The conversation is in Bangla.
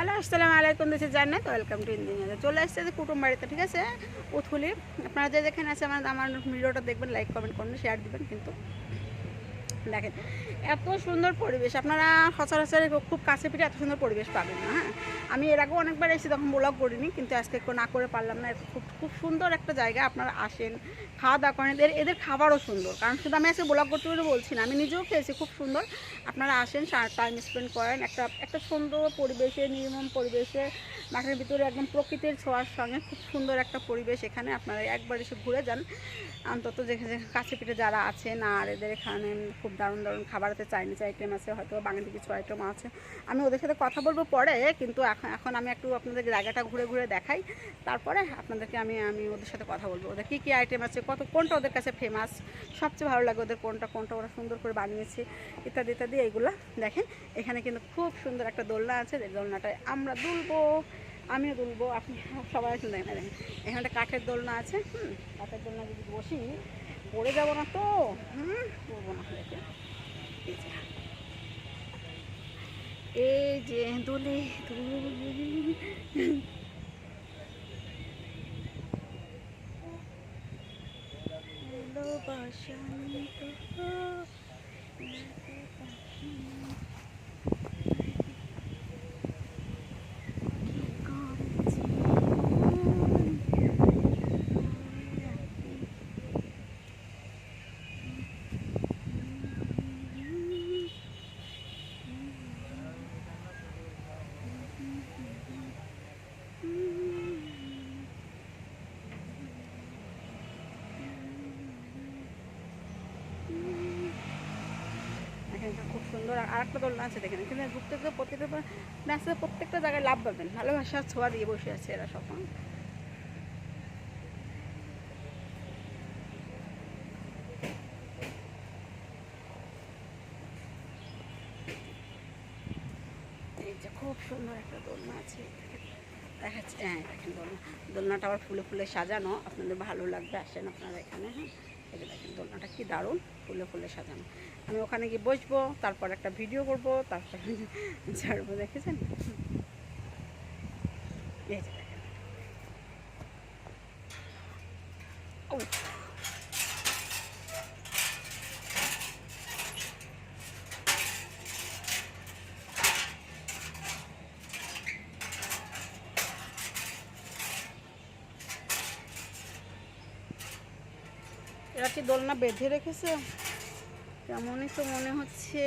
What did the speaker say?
হ্যালো, আসসালামু আলাইকুম। দিস ইজ জান্নাত। Welcome to engineer. চলে আসছে যে কুটুম বাড়িতে, ঠিক আছে, উথুলি। আপনারা যে যেখানে আছে আমার ভিডিওটা দেখবেন, লাইক কমেন্ট করবেন, শেয়ার দিবেন। কিন্তু দেখেন এত সুন্দর পরিবেশ, আপনারা সচরাচর খুব কাছে পিঠে এত সুন্দর পরিবেশ পাবেন না। হ্যাঁ, আমি এর আগেও অনেকবার এসেছি, তখন ব্লগ করিনি, কিন্তু আজকে একটু না করে পারলাম না। খুব খুব সুন্দর একটা জায়গা, আপনারা আসেন, খাওয়া দাওয়া করেন। এদের খাবারও সুন্দর, কারণ শুধু আমি আজকে ব্লগ করতে বলে বলছি না, আমি নিজেও খেয়েছি, খুব সুন্দর। আপনারা আসেন, টাইম স্পেন্ড করেন একটা সুন্দর পরিবেশে, নির্মম পরিবেশে, মাঠের ভিতরে একদম প্রকৃতির ছোঁয়ার সঙ্গে খুব সুন্দর একটা পরিবেশ। এখানে আপনারা একবার এসে ঘুরে যান অন্তত, যেখানে কাছে পিঠে যারা আছেন। আর এদের এখানে খুব দারুণ দারুণ খাবার আছে, চাইনিজ আইটেম আছে, হয়তো বাঙালি কিছু আইটেম আছে। আমি ওদের সাথে কথা বলবো পরে, কিন্তু এখন আমি একটু আপনাদের জায়গাটা ঘুরে ঘুরে দেখাই, তারপরে আপনাদেরকে আমি ওদের সাথে কথা বলবো, ওদের কী কী আইটেম আছে, কোনটা ওদের কাছে ফেমাস, সবচেয়ে ভালো লাগে ওদের কোনটা ওরা সুন্দর করে বানিয়েছে, ইত্যাদি ইত্যাদি। এইগুলো দেখেন। এখানে কিন্তু খুব সুন্দর একটা দোলনা আছে, যে দোলনাটায় আমরা দুলবো, আমিও দুলবো, আপনি সবাই আসলে দেখেন। এখানে একটা কাঠের দোলনা আছে। কাঠের দোলনা যদি বসি, পড়ে যাবো না তো? পড়বো না। দেখে এই যে দুলে ভালোবাসা খুব সুন্দর। আর একটা দোলনা আছে দেখেন, এখানে ঘুরতে ঘুরতে প্রত্যেকটা জায়গায় লাভ পাবেন। ভালোবাসার ছোঁয়া দিয়ে বসে আছে এরা সব। এই যে খুব সুন্দর একটা দোলনা আছে, দেখাচ্ছে। হ্যাঁ দেখেন, দোলনাটা আবার ফুলে ফুলে সাজানো, আপনাদের ভালো লাগবে, আসেন আপনারা এখানে। হ্যাঁ, এই যে দেখেন দোলনাটা কি দারুণ, ফুলে ফুলে সাজানো। আমি ওখানে গিয়ে বসবো, তারপর একটা ভিডিও করবো, তারপর ছাড়বো। দেখেছেন? এই যে দেখেন, এরা কি দোলনা বেঁধে রেখেছে? কেমনই তো মনে হচ্ছে।